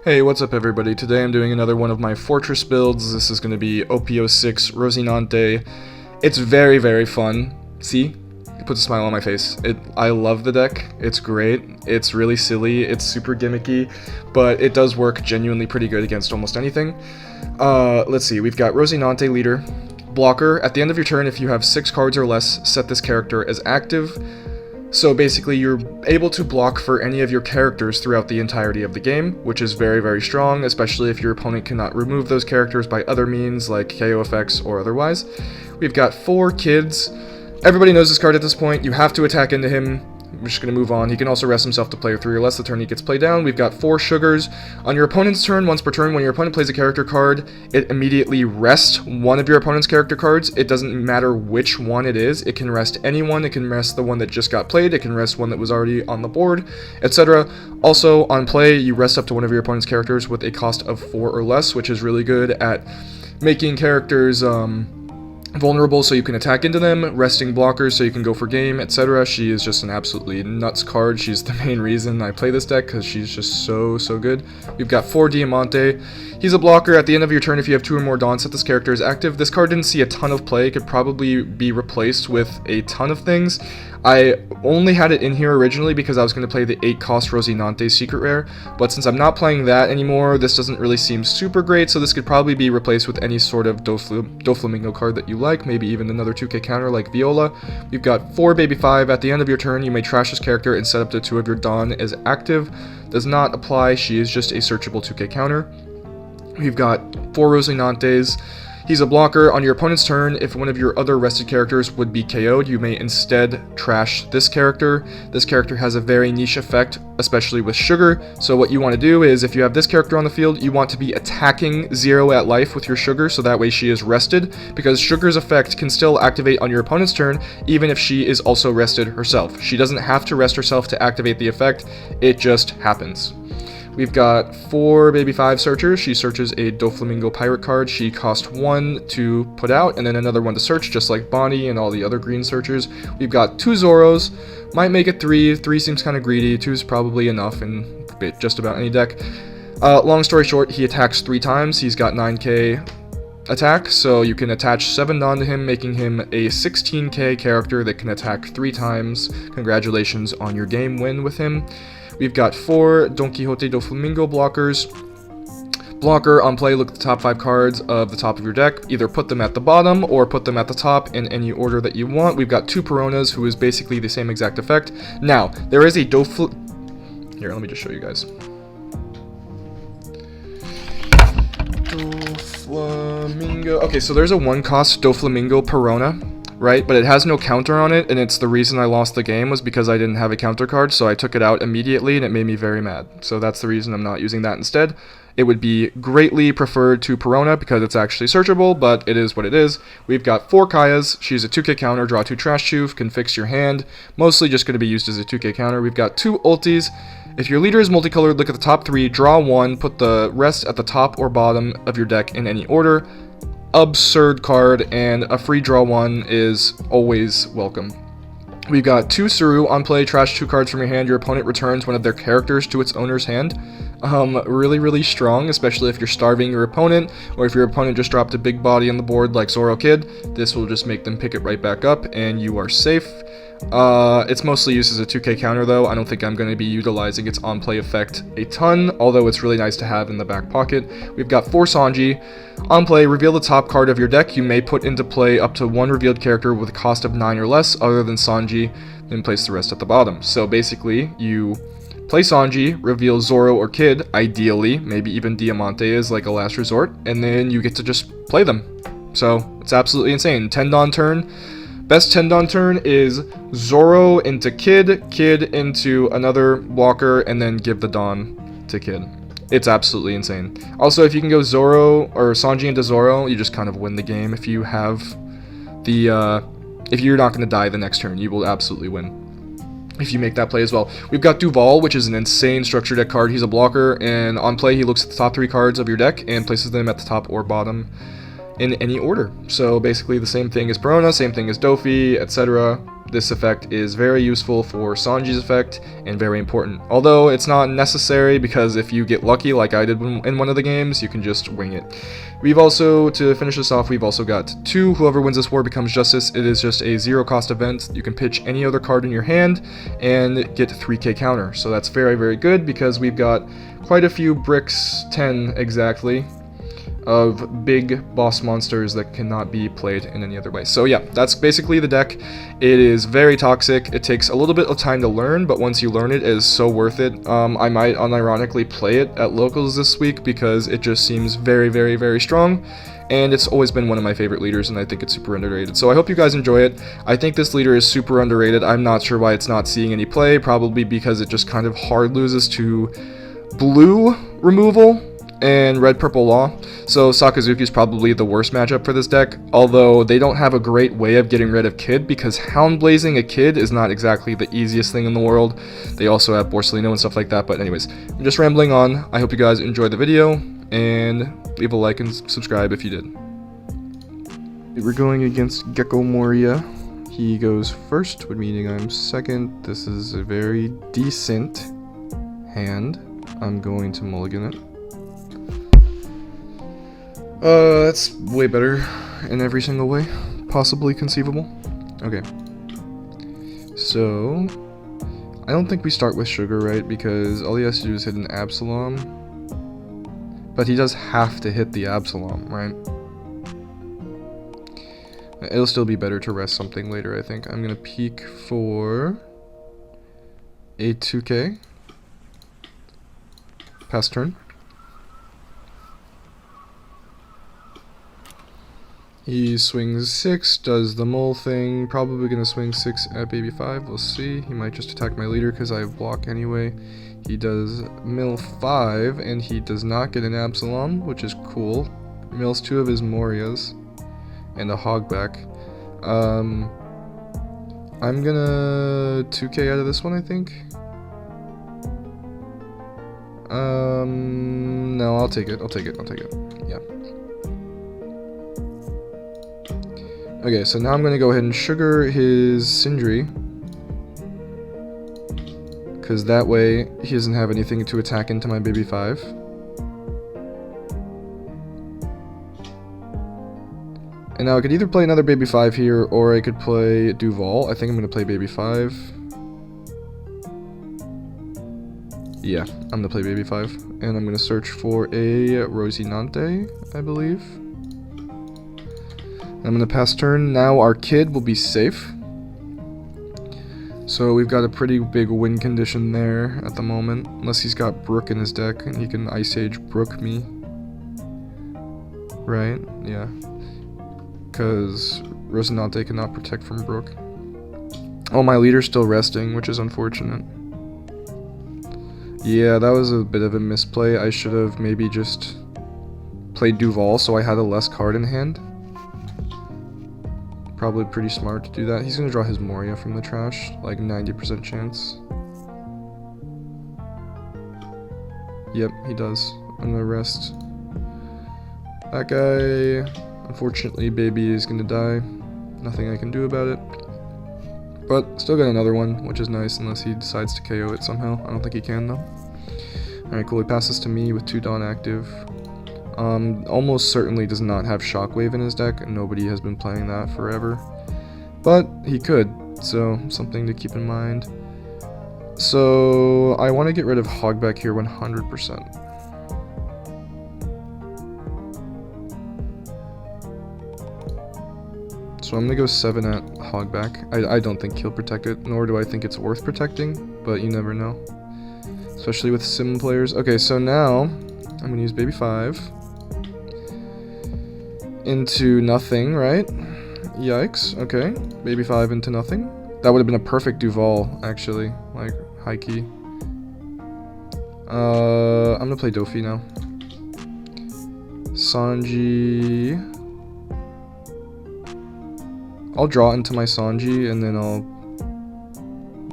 Hey, what's up everybody? Today I'm doing another one of my fortress builds. This is going to be OP06 Rosinante. It's very, very fun. See? It puts a smile on my face. I love the deck. It's great. It's really silly. It's super gimmicky, but it does work genuinely pretty good against almost anything. Let's see. We've got Rosinante leader. Blocker. At the end of your turn, if you have 6 cards or less, set this character as active. So basically, you're able to block for any of your characters throughout the entirety of the game, which is very, very strong, especially if your opponent cannot remove those characters by other means, like KO effects or otherwise. We've got 4 kids. Everybody knows this card at this point. You have to attack into him. I'm just going to move on. He can also rest himself to play 3 or less the turn he gets played down. We've got 4 sugars. On your opponent's turn, once per turn, when your opponent plays a character card, it immediately rests one of your opponent's character cards. It doesn't matter which one it is. It can rest anyone. It can rest the one that just got played. It can rest one that was already on the board, etc. Also, on play, you rest up to one of your opponent's characters with a cost of 4 or less, which is really good at making characters vulnerable so you can attack into them, resting blockers so you can go for game, etc. She is just an absolutely nuts card. She's the main reason I play this deck, because she's just so good. We've got 4 DIAMANTE. He's a blocker. At the end of your turn, if you have 2 or more Dons, set this character as active. This card didn't see a ton of play. It could probably be replaced with a ton of things. I only had it in here originally because I was going to play the 8-cost Rosinante secret rare, but since I'm not playing that anymore, this doesn't really seem super great, so this could probably be replaced with any sort of Doflamingo card that you like, maybe even another 2k counter like Viola. We've got 4 Baby 5. At the end of your turn, you may trash this character and set up to 2 of your Don as active. Does not apply. She is just a searchable 2k counter. We've got 4 Rosinantes. He's a blocker. On your opponent's turn, if one of your other rested characters would be KO'd, you may instead trash this character. This character has a very niche effect, especially with sugar. So what you want to do is, if you have this character on the field, you want to be attacking 0 at life with your sugar, so that way she is rested, because sugar's effect can still activate on your opponent's turn, even if she is also rested herself. She doesn't have to rest herself to activate the effect, it just happens. We've got 4 Baby 5 searchers. She searches a Doflamingo pirate card. She costs 1 to put out, and then another 1 to search, just like Bonnie and all the other green searchers. We've got 2 Zoros. Might make it 3. 3 seems kind of greedy. 2 is probably enough in just about any deck. Long story short, he attacks 3 times. He's got 9k attack, so you can attach 7 Don to him, making him a 16k character that can attack 3 times. Congratulations on your game win with him. We've got 4 Don Quixote Doflamingo blockers. Blocker, on play, look at the top 5 cards of the top of your deck. Either put them at the bottom or put them at the top in any order that you want. We've got 2 Peronas, who is basically the same exact effect. Now, there is a Here, let me just show you guys. Doflamingo. Okay, so there's a 1-cost Doflamingo Perona, right? But it has no counter on it, and it's the reason I lost the game was because I didn't have a counter card, so I took it out immediately, and it made me very mad. So that's the reason I'm not using that instead. It would be greatly preferred to Perona because it's actually searchable, but it is what it is. We've got 4 Kayas. She's a 2k counter, draw 2 Trash Choof, can fix your hand. Mostly just going to be used as a 2k counter. We've got 2 Ultis. If your leader is multicolored, look at the top 3, draw 1, put the rest at the top or bottom of your deck in any order. Absurd card, and a free draw 1 is always welcome. We've got 2 Saru. On play, trash 2 cards from your hand. Your opponent returns one of their characters to its owner's hand. Really strong, especially if you're starving your opponent, or if your opponent just dropped a big body on the board like Zoro Kid. This will just make them pick it right back up, and you are safe. It's mostly used as a 2k counter though. I don't think I'm going to be utilizing its on-play effect a ton, although it's really nice to have in the back pocket. We've got 4 Sanji. On play, reveal the top card of your deck. You may put into play up to 1 revealed character with a cost of 9 or less other than Sanji, then place the rest at the bottom. So basically, you play Sanji, reveal Zoro or Kid, ideally, maybe even Diamante is like a last resort, and then you get to just play them. So, it's absolutely insane. 10 Don turn. Best 10 Don turn is Zoro into Kid, Kid into another blocker, and then give the Don to Kid. It's absolutely insane. Also, if you can go Zoro or Sanji into Zoro, you just kind of win the game. If you have the, if you're not going to die the next turn, you will absolutely win if you make that play as well. We've got Duval, which is an insane structure deck card. He's a blocker, and on play, he looks at the top 3 cards of your deck and places them at the top or bottom in any order. So basically the same thing as Perona, same thing as Dofi, etc. this effect is very useful for Sanji's effect and very important. Although it's not necessary, because if you get lucky like I did in one of the games, you can just wing it. We've also, to finish this off, we've also got 2, whoever wins this war becomes Justice. It is just a 0 cost event. You can pitch any other card in your hand and get 3k counter. So that's very, very good, because we've got quite a few bricks, 10 exactly, of big boss monsters that cannot be played in any other way. So yeah, that's basically the deck. It is very toxic. It takes a little bit of time to learn, but once you learn it, it is so worth it. I might unironically play it at locals this week because it just seems very, very, very strong. And it's always been one of my favorite leaders, and I think it's super underrated. So I hope you guys enjoy it. I think this leader is super underrated. I'm not sure why it's not seeing any play, probably because it just kind of hard loses to blue removal and red-purple law. So Sakazuki is probably the worst matchup for this deck, although they don't have a great way of getting rid of Kid, because Hound Blazing a Kid is not exactly the easiest thing in the world. They also have Borsalino and stuff like that, but anyways, I'm just rambling on. I hope you guys enjoyed the video, and leave a like and subscribe if you did. We're going against Gecko Moria. He goes first, meaning I'm second. This is a very decent hand. I'm going to mulligan it. That's way better in every single way possibly conceivable. Okay. So, I don't think we start with Sugar, right? Because all he has to do is hit an Absalom. But he does have to hit the Absalom, right? It'll still be better to rest something later, I think. I'm gonna peek for a 2k. Pass turn. He swings 6, does the mole thing, probably gonna swing 6 at baby 5, we'll see. He might just attack my leader because I have block anyway. He does mill 5, and he does not get an Absalom, which is cool. Mills 2 of his Morias, and a Hogback. I'm gonna 2k out of this one, I think. No, I'll take it, yeah. Okay, so now I'm going to go ahead and sugar his Sindri, because that way he doesn't have anything to attack into my baby 5. And now I could either play another baby 5 here, or I could play Duval. I think I'm going to play baby 5. Yeah, I'm going to play baby 5, and I'm going to search for a Rosinante, I believe. I'm going to pass turn. Now our Kid will be safe. So we've got a pretty big win condition there at the moment. Unless he's got Brook in his deck and he can Ice Age Brook me. Right? Yeah. Because Rosinante cannot protect from Brook. Oh, my leader's still resting, which is unfortunate. Yeah, that was a bit of a misplay. I should have maybe just played Duval so I had a less card in hand. Probably pretty smart to do that. He's gonna draw his Moria from the trash, like 90% chance. Yep, he does. I'm gonna rest that guy. Unfortunately, baby is gonna die. Nothing I can do about it. But still got another one, which is nice, unless he decides to KO it somehow. I don't think he can though. Alright, cool. He passes to me with 2 Dawn active. Almost certainly does not have Shockwave in his deck. Nobody has been playing that forever. But he could, so something to keep in mind. So I want to get rid of Hogback here 100%. So I'm going to go 7 at Hogback. I don't think he'll protect it, nor do I think it's worth protecting, but you never know. Especially with sim players. Okay, so now I'm going to use baby 5. Into nothing, right? Yikes. Okay. Baby 5 into nothing. That would have been a perfect Duval, actually. Like, high key. I'm gonna play Dofi now. Sanji. I'll draw into my Sanji, and then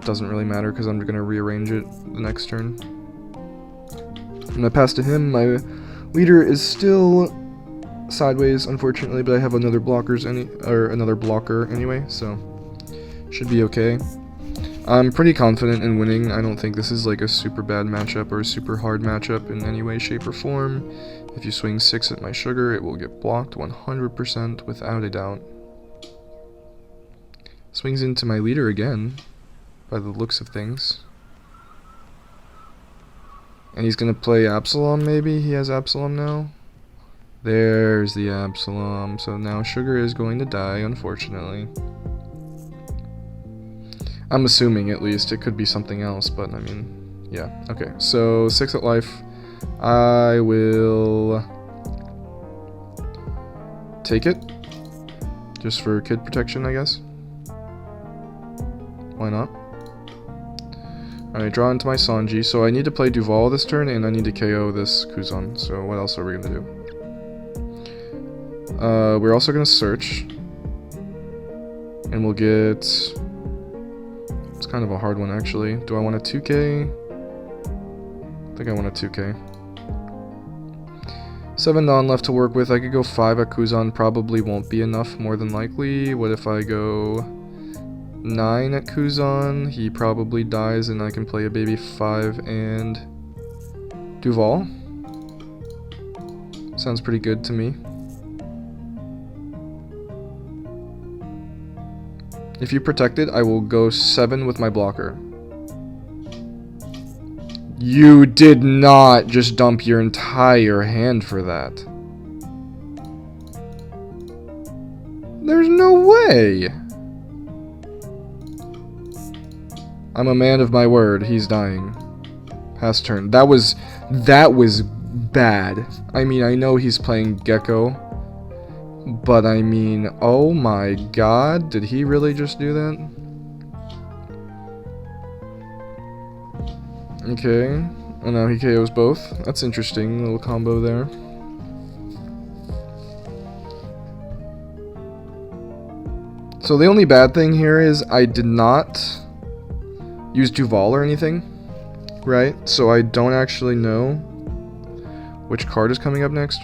doesn't really matter, because I'm gonna rearrange it the next turn. I'm gonna pass to him. My leader is still sideways, unfortunately, but I have another blocker anyway, so Should be okay. I'm pretty confident in winning. I don't think this is like a super bad matchup or a super hard matchup in any way, shape, or form. If you swing 6 at my sugar, it will get blocked 100% without a doubt. Swings into my leader again, by the looks of things. And he's gonna play Absalom, maybe? He has Absalom now? There's the Absalom. So now sugar is going to die, unfortunately. I'm assuming, at least. It could be something else, but I mean, yeah. Okay, so 6 at life. I will take it. Just for kid protection, I guess. Why not? Alright, draw into my Sanji. So I need to play Duval this turn, and I need to KO this Kuzan. So what else are we gonna do? We're also gonna search. And we'll get... It's kind of a hard one, actually. Do I want a 2k? I think I want a 2k. 7 non left to work with. I could go 5 at Kuzan. Probably won't be enough, more than likely. What if I go 9 at Kuzan? He probably dies, and I can play a baby 5 and Duval. Sounds pretty good to me. If you protect it, I will go 7 with my blocker. You did not just dump your entire hand for that. There's no way. I'm a man of my word. He's dying. Pass turn. That was bad. I mean, I know he's playing Gecko, but I mean, oh my god, did he really just do that? Okay, and now he KOs both. That's interesting, little combo there. So the only bad thing here is I did not use Duval or anything, right? So I don't actually know which card is coming up next.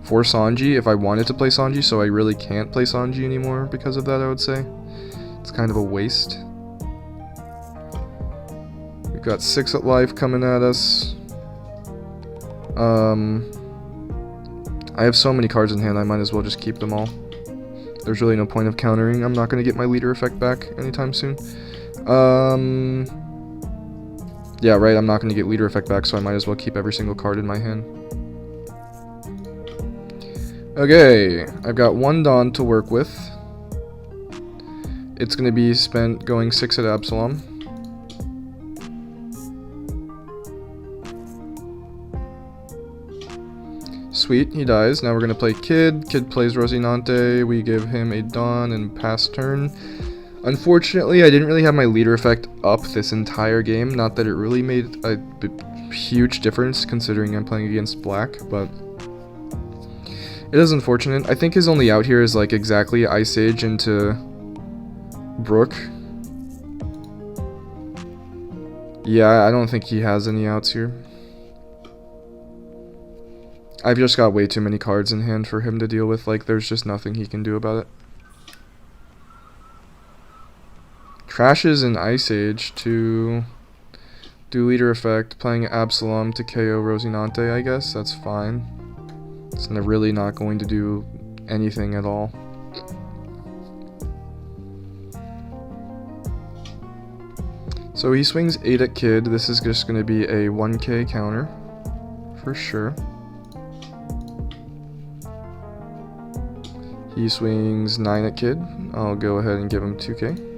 For Sanji, if I wanted to play Sanji, so I really can't play Sanji anymore because of that, I would say. It's kind of a waste. We've got 6 at life coming at us. I have so many cards in hand, I might as well just keep them all. There's really no point of countering. I'm not going to get my leader effect back anytime soon. Yeah, right, I'm not going to get leader effect back, so I might as well keep every single card in my hand. Okay, I've got 1 Dawn to work with. It's going to be spent going 6 at Absalom. Sweet, he dies. Now we're going to play Kid. Kid plays Rosinante. We give him a Dawn and pass turn. Unfortunately, I didn't really have my leader effect up this entire game. Not that it really made a huge difference considering I'm playing against black, but it is unfortunate. I think his only out here is like exactly Ice Age into Brook. Yeah, I don't think he has any outs here. I've just got way too many cards in hand for him to deal with. Like, there's just nothing he can do about it. Trashes in Ice Age to do leader effect, playing Absalom to KO Rosinante, I guess. That's fine. It's really not going to do anything at all. So he swings 8 at Kid. This is just going to be a 1k counter, for sure. He swings 9 at Kid. I'll go ahead and give him 2k.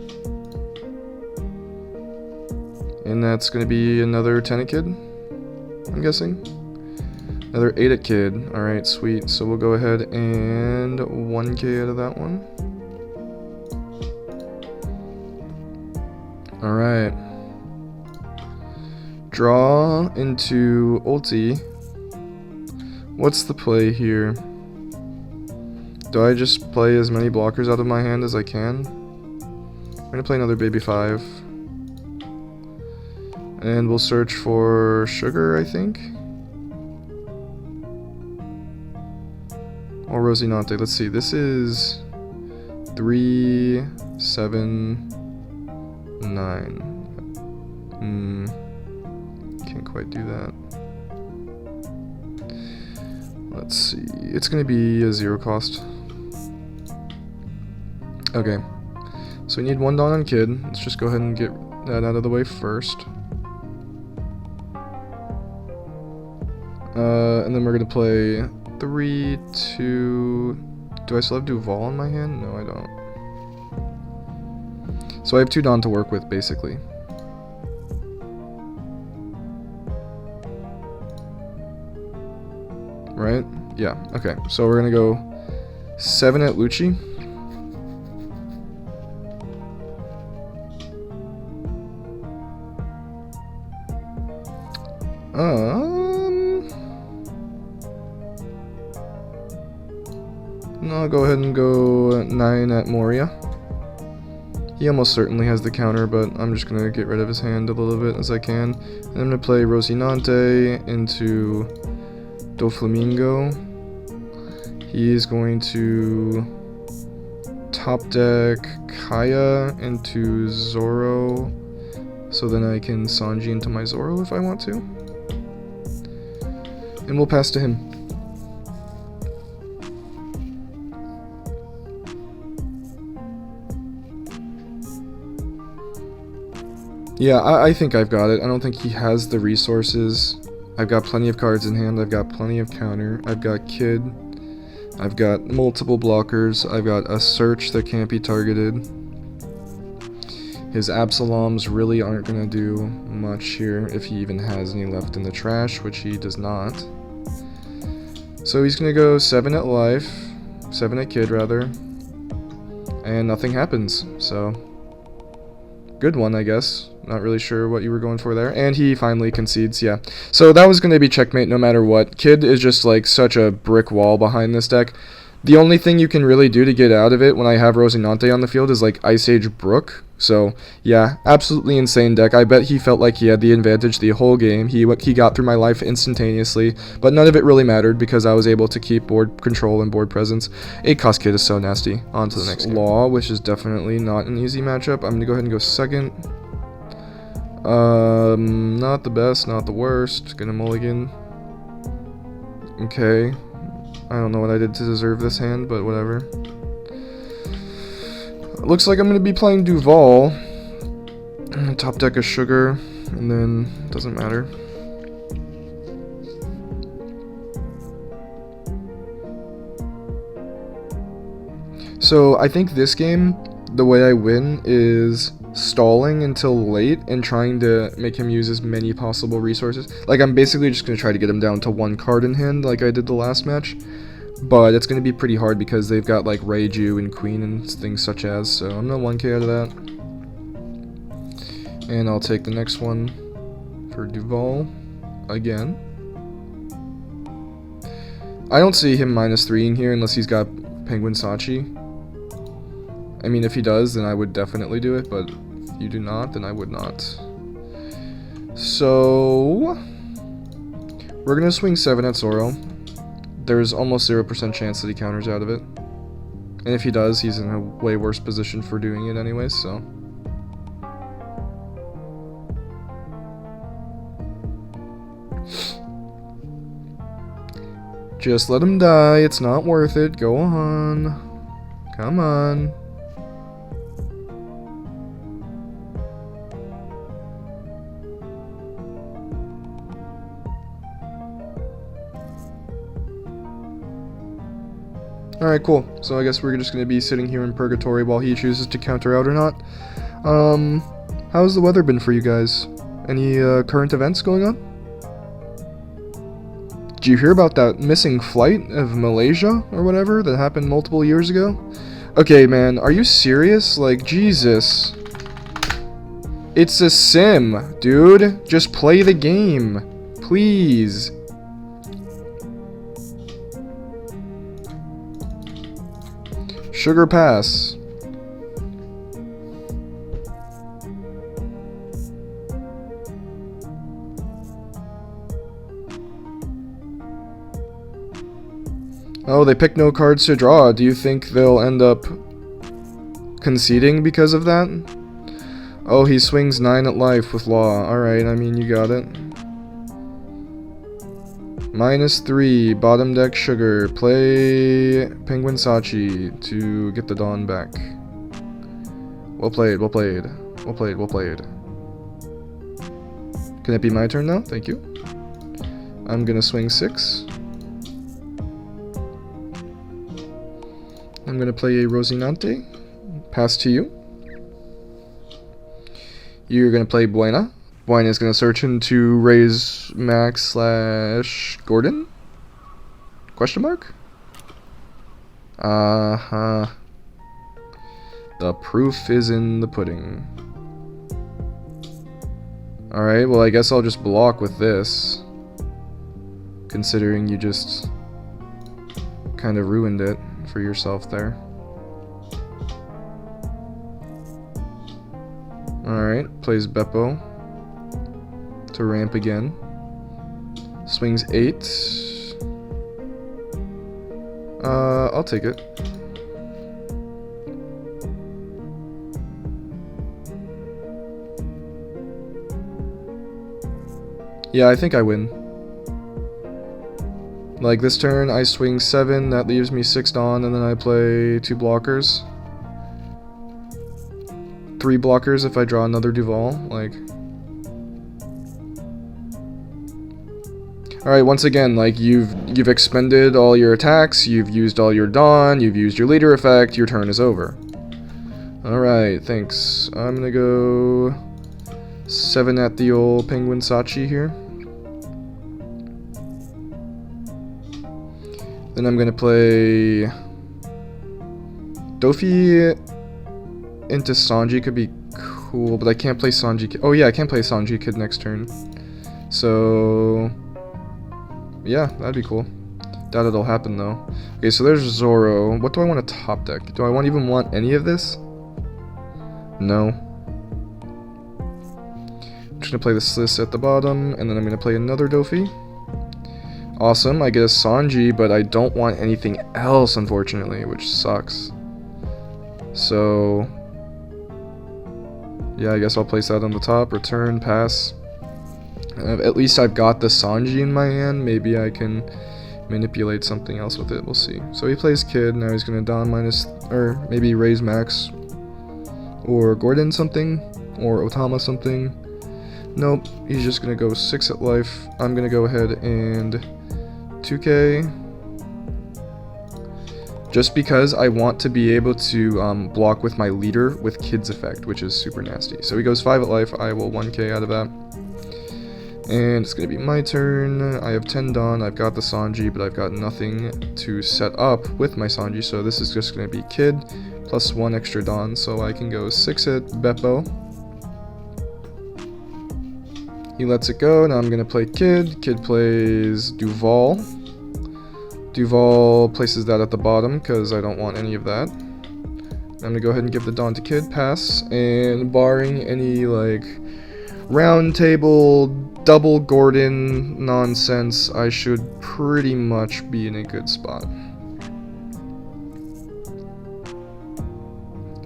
And that's going to be another 10 at Kid, I'm guessing. Another 8 at Kid. Alright, sweet. So we'll go ahead and 1k out of that one. Alright. Draw into ulti. What's the play here? Do I just play as many blockers out of my hand as I can? I'm going to play another baby 5. And we'll search for sugar, I think. Or Rosinante. Let's see. This is 3, 7, 9. Can't quite do that. Let's see. It's gonna be a 0 cost. Okay. So we need 1 Dawn on Kid. Let's just go ahead and get that out of the way first. And then we're gonna play 3, 2. Do I still have Duval in my hand? No, I don't. So I have 2 Dawn to work with, basically. Right? Yeah, okay. So we're gonna go 7 at Lucci. No, I'll go ahead and go 9 at Moria. He almost certainly has the counter, but I'm just gonna get rid of his hand a little bit as I can. And I'm gonna play Rosinante into Doflamingo. He's going to top deck Kaya into Zoro, so then I can Sanji into my Zoro if I want to. And we'll pass to him. Yeah, I think I've got it. I don't think he has the resources. I've got plenty of cards in hand. I've got plenty of counter. I've got Kid. I've got multiple blockers. I've got a search that can't be targeted. His Absaloms really aren't going to do much here if he even has any left in the trash, which he does not. So he's going to go 7 at life. 7 at Kid, rather. And nothing happens, so good one, I guess. Not really sure what you were going for there. And he finally concedes, yeah. So that was going to be checkmate no matter what. Kid is just like such a brick wall behind this deck. The only thing you can really do to get out of it when I have Rosinante on the field is like Ice Age Brook. So yeah, absolutely insane deck. I bet he felt like he had the advantage the whole game. He got through my life instantaneously, but none of it really mattered because I was able to keep board control and board presence. 8 cost Kid is so nasty. On to the next game. Law, which is definitely not an easy matchup. I'm going to go ahead and go second. Not the best, not the worst. Gonna mulligan. Okay. I don't know what I did to deserve this hand, but whatever. Looks like I'm gonna be playing Duval. Top deck of Sugar, and then doesn't matter. So I think this game, the way I win is stalling until late and trying to make him use as many possible resources. Like, I'm basically just going to try to get him down to 1 card in hand like I did the last match. But it's going to be pretty hard because they've got like Reiju and Queen and things such as, so I'm going to 1k out of that. And I'll take the next one for Duval again. I don't see him -3 here unless he's got Penguin Sachi. I mean, if he does, then I would definitely do it, but if you do not, then I would not. So we're going to swing 7 at Zoro. There's almost 0% chance that he counters out of it. And if he does, he's in a way worse position for doing it anyways, so. Just let him die. It's not worth it. Go on. Come on. Alright, cool. So I guess we're just going to be sitting here in purgatory while he chooses to counter out or not. How's the weather been for you guys? Any current events going on? Did you hear about that missing flight of Malaysia or whatever that happened multiple years ago? Okay, man, are you serious? Like, Jesus. It's a sim, dude. Just play the game. Please. Sugar pass. Oh, they picked no cards to draw. Do you think they'll end up conceding because of that? Oh, he swings 9 at life with law. Alright, I mean, you got it. -3, bottom deck sugar. Play Penguin Sachi to get the Dawn back. Well played, well played. Well played, well played. Can it be my turn now? Thank you. I'm gonna swing 6. I'm gonna play a Rosinante. Pass to you. You're gonna play Buena. Buena is gonna search into raise Max / Gordon? Question mark? Uh-huh. The proof is in the pudding. Alright, well I guess I'll just block with this. Considering you just kind of ruined it for yourself there. Alright, plays Beppo to ramp again. Swings 8. I'll take it. Yeah, I think I win. Like this turn, I swing 7, that leaves me 6 Dawn, and then I play 2 blockers. 3 blockers if I draw another Duval, like... Alright, once again, like, you've expended all your attacks, you've used all your Dawn, you've used your leader effect, your turn is over. Alright, thanks. I'm gonna go 7 at the old Penguin Sachi here. Then I'm gonna play Dofi into Sanji could be cool, but I can't play Sanji Kid. Oh yeah, I can't play Sanji Kid next turn. So yeah, that'd be cool. Doubt it'll happen though. Okay, so there's Zoro. What do I want to top deck? Do I even want any of this? No. I'm just gonna play the Sliss at the bottom, and then I'm gonna play another Dofi. Awesome, I get a Sanji, but I don't want anything else, unfortunately, which sucks. So yeah, I guess I'll place that on the top. Return, pass. At least I've got the Sanji in my hand. Maybe I can manipulate something else with it. We'll see. So he plays Kid. Now he's gonna Dawn minus, or maybe raise Max, or Gordon something, or Otama something. Nope. He's just gonna go 6 at life. I'm gonna go ahead and 2K. Just because I want to be able to block with my leader with Kid's effect, which is super nasty. So he goes 5 at life. I will 1K out of that. And it's going to be my turn. I have 10 Dawn. I've got the Sanji, but I've got nothing to set up with my Sanji. So this is just going to be Kid plus 1 extra Dawn. So I can go 6 at Beppo. He lets it go. Now I'm going to play Kid. Kid plays Duval. Duval places that at the bottom because I don't want any of that. I'm going to go ahead and give the Dawn to Kid. Pass. And barring any, like, round table double Gordon nonsense, I should pretty much be in a good spot.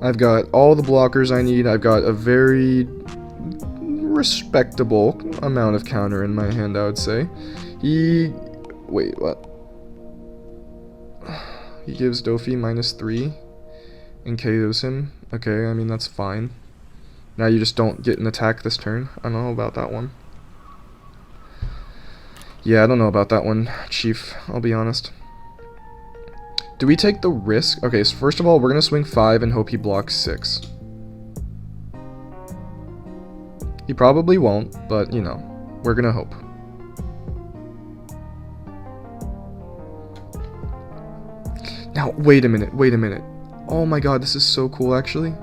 I've got all the blockers I need. I've got a very respectable amount of counter in my hand, I would say. Wait, what? He gives Dofi -3 and KOs him. Okay, I mean, that's fine. Now you just don't get an attack this turn. I don't know about that one. Yeah, I don't know about that one, Chief. I'll be honest. Do we take the risk? Okay, so first of all, we're going to swing 5 and hope he blocks 6. He probably won't, but, you know, we're going to hope. Now, wait a minute, wait a minute. Oh my god, this is so cool, actually.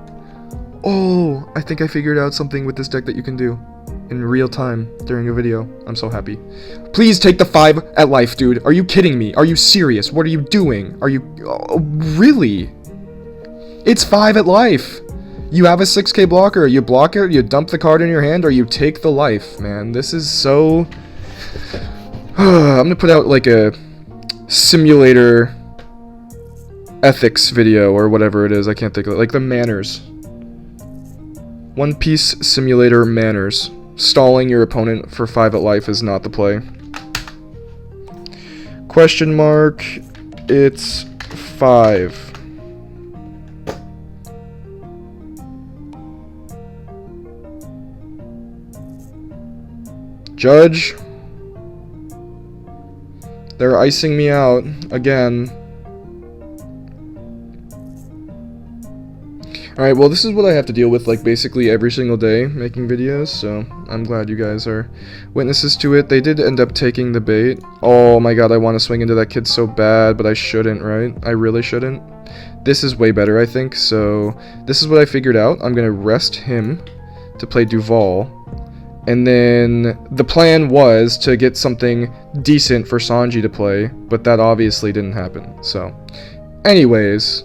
Oh, I think I figured out something with this deck that you can do in real time during a video. I'm so happy. Please take the 5 at life, dude. Are you kidding me? Are you serious? What are you doing? Are you... Oh, really? It's 5 at life. You have a 6k blocker. You block it, you dump the card in your hand, or you take the life, man. This is so... I'm gonna put out, like, a simulator ethics video or whatever it is. I can't think of it. Like the manners. One Piece Simulator manners. Stalling your opponent for 5 at life is not the play. Question mark. It's 5. Judge. They're icing me out again. Alright, well this is what I have to deal with like basically every single day making videos, so I'm glad you guys are witnesses to it. They did end up taking the bait. Oh my god, I want to swing into that kid so bad, but I shouldn't, right? I really shouldn't. This is way better, I think, so this is what I figured out. I'm going to rest him to play Duval, and then the plan was to get something decent for Sanji to play, but that obviously didn't happen, so anyways...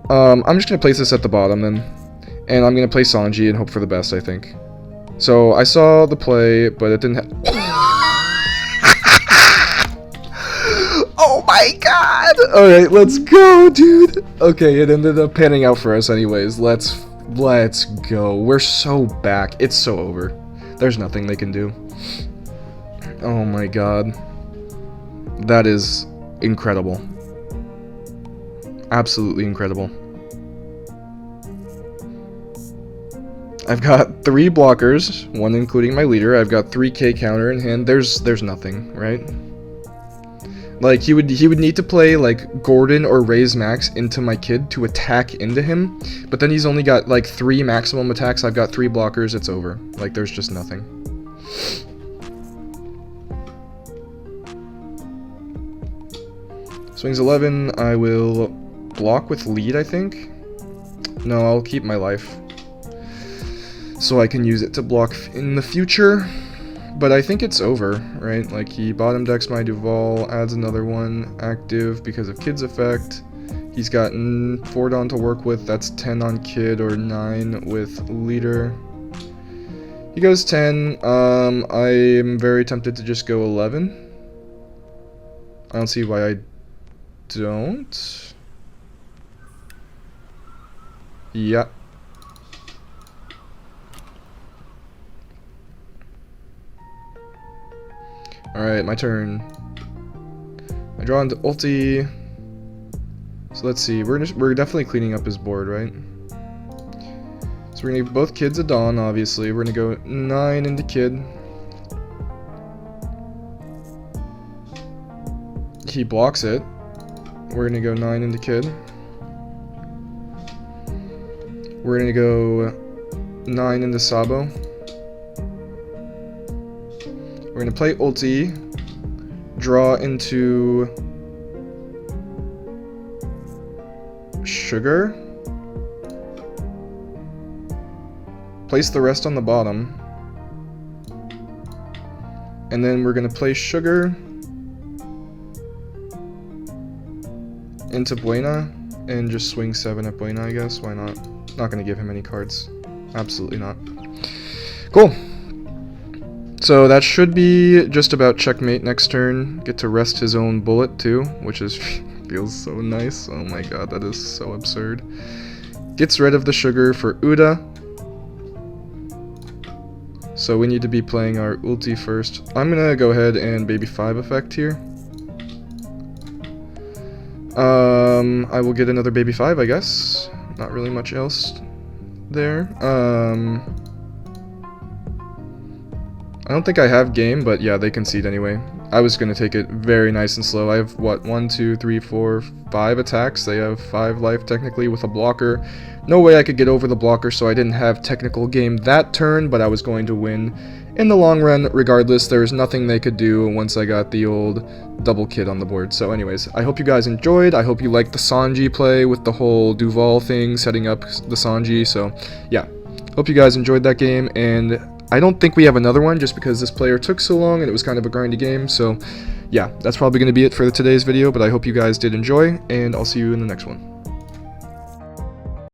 I'm just going to place this at the bottom then, and I'm going to play Sanji and hope for the best, I think. So, I saw the play, but it didn't Oh my god! Alright, let's go, dude! Okay, it ended up panning out for us anyways. Let's go. We're so back. It's so over. There's nothing they can do. Oh my god. That is incredible. Absolutely incredible. I've got 3 blockers, 1 including my leader. I've got 3k counter in hand. There's nothing, right? Like he would need to play like Gordon or Raise Max into my kid to attack into him, but then he's only got like 3 maximum attacks. I've got 3 blockers. It's over. Like there's just nothing. Swings 11. I will block with lead, I think. No, I'll keep my life so I can use it to block in the future. But I think it's over, right? Like he bottom decks my Duval, adds another one active because of Kid's effect. He's gotten 4 Dawn to work with. That's 10 on Kid or 9 with leader. He goes 10. I am very tempted to just go 11. I don't see why I don't. Yeah. Alright, my turn. I draw into ulti. So let's see, we're definitely cleaning up his board, right? So we're gonna give both kids a Dawn, obviously. We're gonna go 9 into Kid. He blocks it. We're gonna go 9 into Kid. We're gonna go 9 into Sabo. We're gonna play ulti, draw into Sugar, place the rest on the bottom, and then we're gonna play Sugar into Buena and just swing 7 at Buena, I guess. Why not? Not gonna give him any cards. Absolutely not. Cool. So that should be just about checkmate next turn. Get to rest his own bullet too, which is feels so nice. Oh my god, that is so absurd. Gets rid of the sugar for Uda. So we need to be playing our ulti first. I'm gonna go ahead and baby 5 effect here. I will get another baby 5, I guess. Not really much else there. I don't think I have game, but yeah, they concede anyway. I was going to take it very nice and slow. I have, what, 1, 2, 3, 4, 5 attacks. They have 5 life technically with a blocker. No way I could get over the blocker, so I didn't have technical game that turn, but I was going to win in the long run. Regardless, there was nothing they could do once I got the old double kid on the board. So anyways, I hope you guys enjoyed. I hope you liked the Sanji play with the whole Duval thing, setting up the Sanji. So yeah, hope you guys enjoyed that game, and I don't think we have another one just because this player took so long and it was kind of a grindy game. So yeah, that's probably going to be it for today's video, but I hope you guys did enjoy, and I'll see you in the next one.